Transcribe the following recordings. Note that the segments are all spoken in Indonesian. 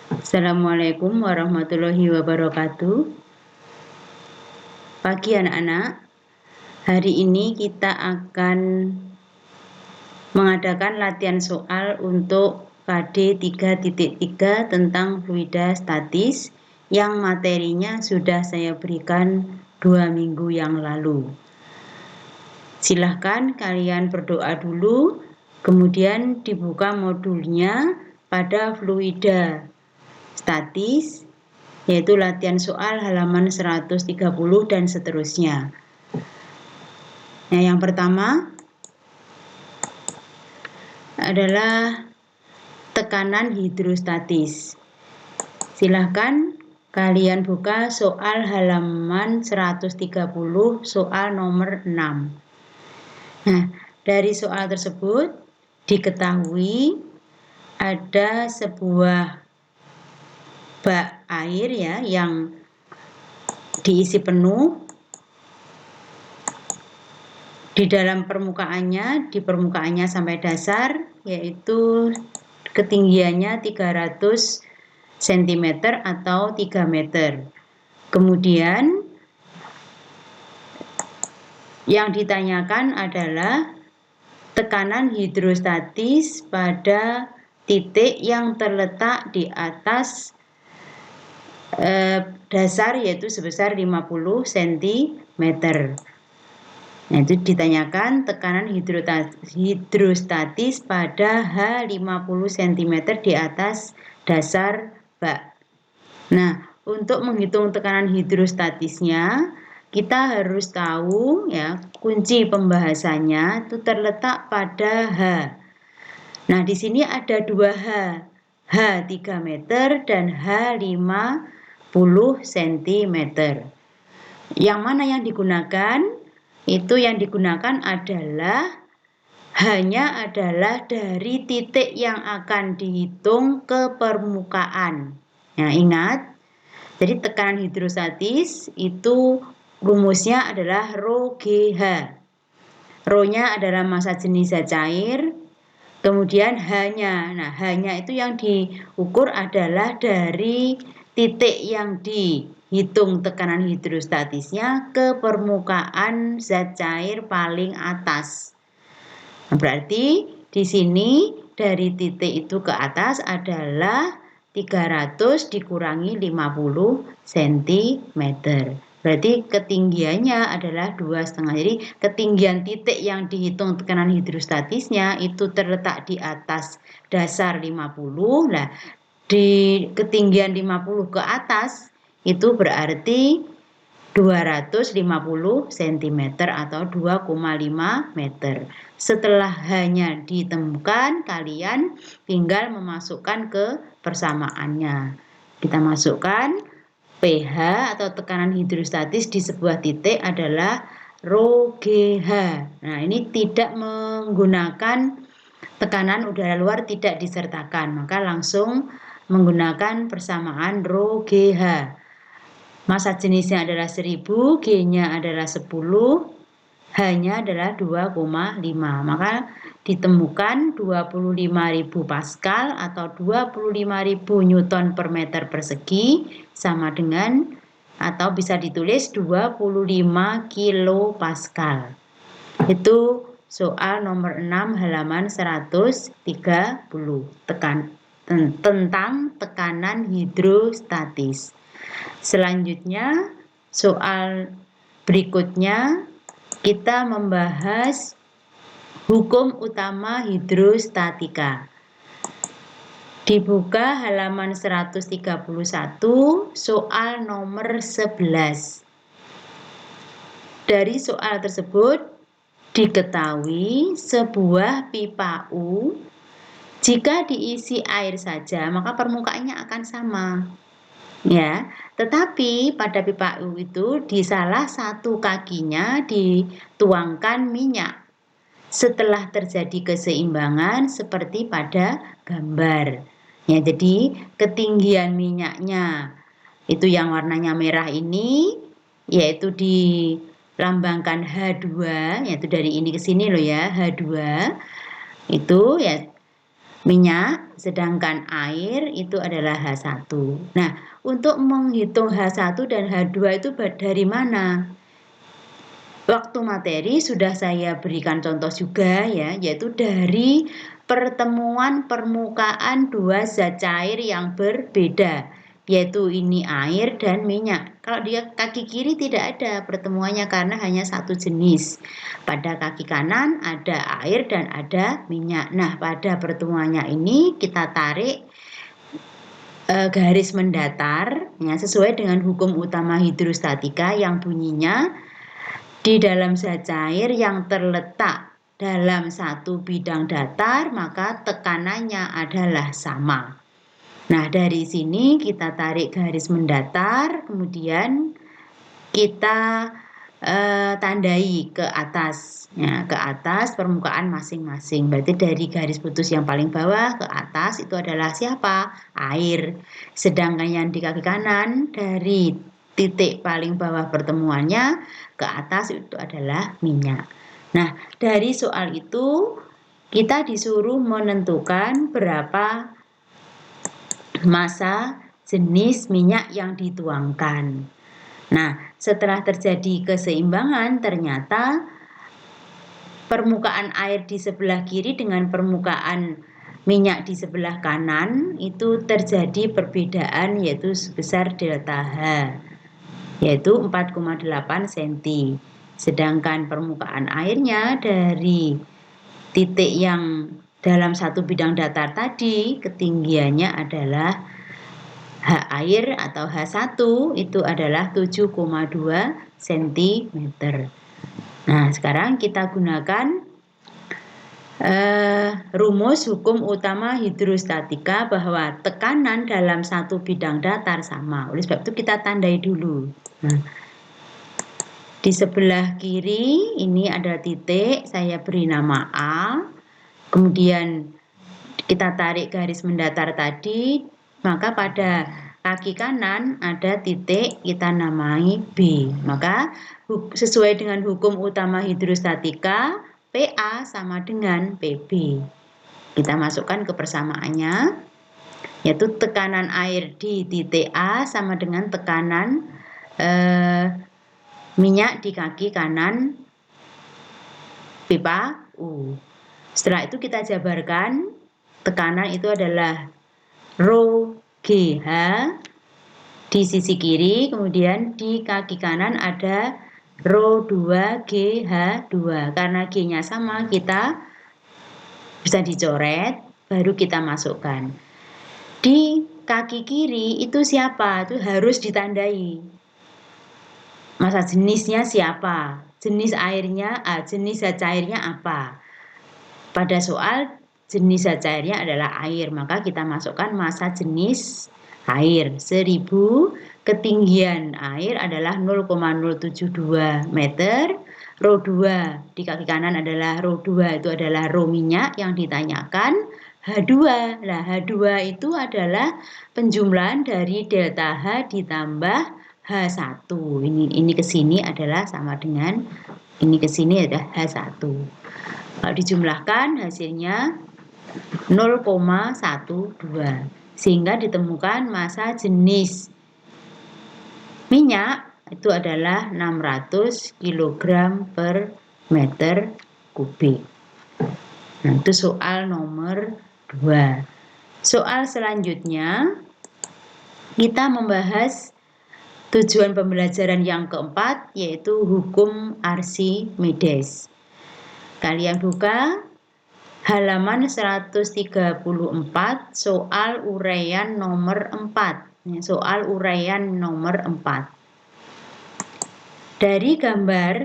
Assalamualaikum warahmatullahi wabarakatuh. Pagi anak-anak, hari ini kita akan mengadakan latihan soal untuk KD 3.3 tentang fluida statis yang materinya sudah saya berikan 2 minggu yang lalu. Silahkan kalian berdoa dulu, kemudian dibuka modulnya pada fluida statis, yaitu latihan soal halaman 130 dan seterusnya. Nah, yang pertama adalah tekanan hidrostatis. Silahkan kalian buka soal halaman 130 soal nomor 6. Nah, dari soal tersebut diketahui ada sebuah bak air ya yang diisi penuh. Di dalam permukaannya, di permukaannya sampai dasar, yaitu ketinggiannya 300 cm atau 3 meter. Kemudian yang ditanyakan adalah tekanan hidrostatis pada titik yang terletak di atas dasar, yaitu sebesar 50 cm. Nah, itu ditanyakan tekanan hidrostatis pada H 50 cm di atas dasar bak. Nah, untuk menghitung tekanan hidrostatisnya, kita harus tahu ya, kunci pembahasannya itu terletak pada H. Nah, di sini ada 2 H. H 3 meter dan H 50 cm. Yang mana yang digunakan? Itu yang digunakan adalah hanya adalah dari titik yang akan dihitung ke permukaan. Nah, ingat, jadi tekanan hidrostatis itu rumusnya adalah Rho GH. Rho-nya adalah massa jenis zat cair, kemudian H-nya. Nah, H-nya itu yang diukur adalah dari titik yang dihitung tekanan hidrostatisnya ke permukaan zat cair paling atas. Nah, berarti di sini dari titik itu ke atas adalah 300 dikurangi 50 cm. Berarti ketinggiannya adalah 2,5. Jadi ketinggian titik yang dihitung tekanan hidrostatisnya itu terletak di atas dasar 50. Nah, di ketinggian 50 ke atas itu berarti 250 cm atau 2,5 meter. Setelah hanya ditemukan, kalian tinggal memasukkan ke persamaannya. Kita masukkan pH atau tekanan hidrostatis di sebuah titik adalah Rho GH. Nah, ini tidak menggunakan tekanan udara luar, tidak disertakan, maka langsung menggunakan persamaan Rho GH. Massa jenisnya adalah 1000, G-nya adalah 10, H-nya adalah 2,5. Maka ditemukan 25.000 Pascal atau 25.000 Newton per meter persegi sama dengan atau bisa ditulis 25 kilo Pascal. Itu soal nomor 6 halaman 130 tentang tekanan hidrostatis. Selanjutnya, soal berikutnya kita membahas hukum utama hidrostatika. Dibuka halaman 131, soal nomor 11. Dari soal tersebut diketahui sebuah pipa U jika diisi air saja maka permukaannya akan sama. Ya, tetapi pada pipa U itu di salah satu kakinya dituangkan minyak. Setelah terjadi keseimbangan seperti pada gambar. Ya, jadi ketinggian minyaknya itu yang warnanya merah ini yaitu dilambangkan H2, yaitu dari ini ke sini loh ya, H2. Itu ya minyak, sedangkan air itu adalah H1. Nah, untuk menghitung H1 dan H2 itu dari mana? Waktu materi sudah saya berikan contoh juga ya, yaitu dari pertemuan permukaan dua zat cair yang berbeda, yaitu ini air dan minyak. Kalau di kaki kiri tidak ada pertemuannya karena hanya satu jenis. Pada kaki kanan ada air dan ada minyak. Nah, pada pertemuannya ini kita tarik garis mendatar ya, sesuai dengan hukum utama hidrostatika yang bunyinya di dalam zat cair yang terletak dalam satu bidang datar, maka tekanannya adalah sama. Nah, dari sini kita tarik garis mendatar, kemudian kita tandai ke atas, ya, ke atas permukaan masing-masing. Berarti dari garis putus yang paling bawah ke atas itu adalah siapa? Air. Sedangkan yang di kaki kanan dari titik paling bawah pertemuannya ke atas itu adalah minyak. Nah, dari soal itu kita disuruh menentukan berapa massa jenis minyak yang dituangkan. Nah, setelah terjadi keseimbangan, ternyata permukaan air di sebelah kiri dengan permukaan minyak di sebelah kanan itu terjadi perbedaan yaitu sebesar delta H, yaitu 4,8 cm. Sedangkan permukaan airnya dari titik yang dalam satu bidang datar tadi, ketinggiannya adalah H air atau H1 itu adalah 7,2 cm. Nah, sekarang kita gunakan rumus hukum utama hidrostatika bahwa tekanan dalam satu bidang datar sama. Oleh sebab itu kita tandai dulu. Nah, di sebelah kiri ini ada titik, saya beri nama A. Kemudian kita tarik garis mendatar tadi, maka pada kaki kanan ada titik kita namai B. Maka sesuai dengan hukum utama hidrostatika, PA sama dengan PB. Kita masukkan ke persamaannya, yaitu tekanan air di titik A sama dengan tekanan minyak di kaki kanan pipa U. Setelah itu kita jabarkan, tekanan itu adalah rho GH di sisi kiri, kemudian di kaki kanan ada rho 2 GH2. Karena G-nya sama, kita bisa dicoret, baru kita masukkan. Di kaki kiri itu siapa? Itu harus ditandai. Massa jenisnya siapa? Jenis airnya, jenis zat cairnya apa? Pada soal jenis zat cairnya adalah air, maka kita masukkan massa jenis air 1000, ketinggian air adalah 0,072 meter, rho 2 di kaki kanan adalah rho 2 itu adalah rho minyak yang ditanyakan, H2. Nah, H2 itu adalah penjumlahan dari delta H ditambah H1. Ini ke sini adalah sama dengan ini ke sini adalah H1. Kalau dijumlahkan hasilnya 0,12 sehingga ditemukan massa jenis minyak itu adalah 600 kg per meter kubik. Nah, itu soal nomor 2. Soal selanjutnya kita membahas tujuan pembelajaran yang keempat, yaitu hukum Archimedes. Kalian buka halaman 134 soal uraian nomor 4. Soal uraian nomor 4. Dari gambar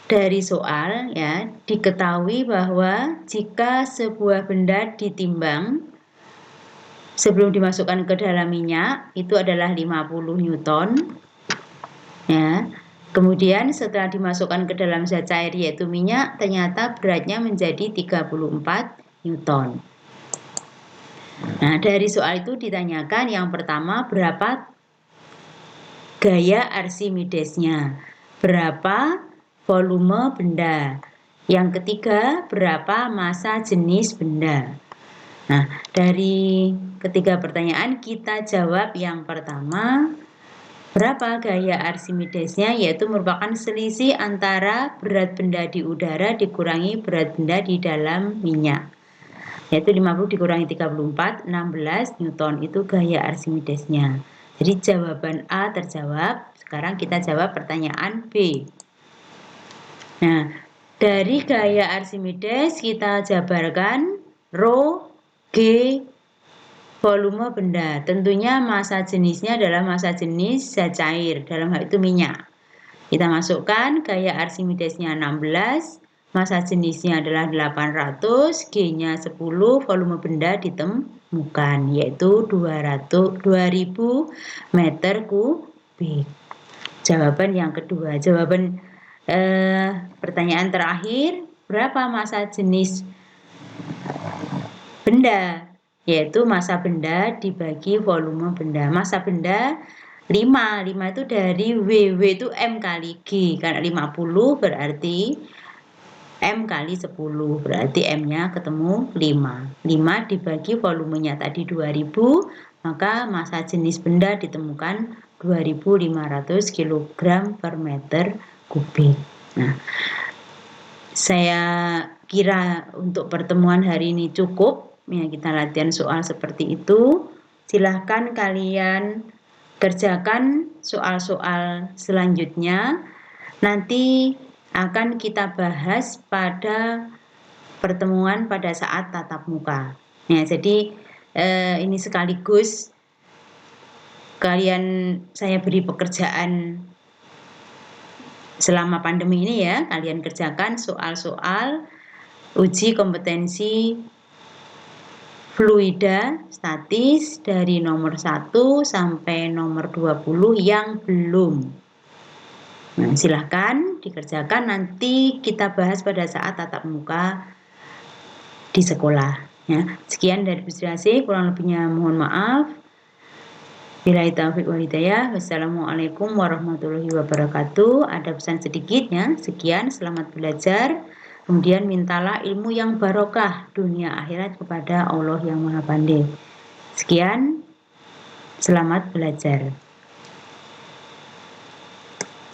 dari soal ya, diketahui bahwa jika sebuah benda ditimbang sebelum dimasukkan ke dalam minyak itu adalah 50 Newton. Ya. Kemudian setelah dimasukkan ke dalam zat cair yaitu minyak, ternyata beratnya menjadi 34 Newton. Nah, dari soal itu ditanyakan yang pertama berapa gaya Archimedesnya, berapa volume benda. Yang ketiga berapa massa jenis benda. Nah, dari ketiga pertanyaan kita jawab yang pertama. Berapa gaya Archimedesnya? Yaitu merupakan selisih antara berat benda di udara dikurangi berat benda di dalam minyak. Yaitu 50 dikurangi 34, 16 Newton. Itu gaya Archimedesnya. Jadi jawaban A terjawab. Sekarang kita jawab pertanyaan B. Nah, dari gaya Archimedes kita jabarkan Rho, G, volume benda. Tentunya massa jenisnya adalah massa jenis zat cair, dalam hal itu minyak. Kita masukkan gaya Archimedesnya 16, massa jenisnya adalah 800, G-nya 10, volume benda ditemukan yaitu 2000 meter kubik. Jawaban yang kedua. Jawaban pertanyaan terakhir, berapa massa jenis benda? Yaitu massa benda dibagi volume benda. Massa benda 5 itu dari W itu M kali G, karena 50 berarti M kali 10, berarti M-nya ketemu 5. 5 dibagi volumenya tadi 2000, maka massa jenis benda ditemukan 2500 kg per meter kubik. Nah, saya kira untuk pertemuan hari ini cukup. Ya, kita latihan soal seperti itu. Silahkan kalian kerjakan soal-soal selanjutnya. Nanti akan kita bahas pada pertemuan pada saat tatap muka. Ya, jadi ini sekaligus kalian saya beri pekerjaan selama pandemi ini ya, kalian kerjakan soal-soal uji kompetensi fluida statis dari nomor 1 sampai nomor 20 yang belum. Nah, silahkan dikerjakan, nanti kita bahas pada saat tatap muka di sekolah. Ya. Sekian dari Bu Sri Asih, kurang lebihnya mohon maaf. Billahi taufiq wal hidayah. Wassalamualaikum warahmatullahi wabarakatuh. Ada pesan sedikit ya. Sekian, selamat belajar. Kemudian mintalah ilmu yang barokah dunia akhirat kepada Allah yang Maha Pandai. Sekian, selamat belajar.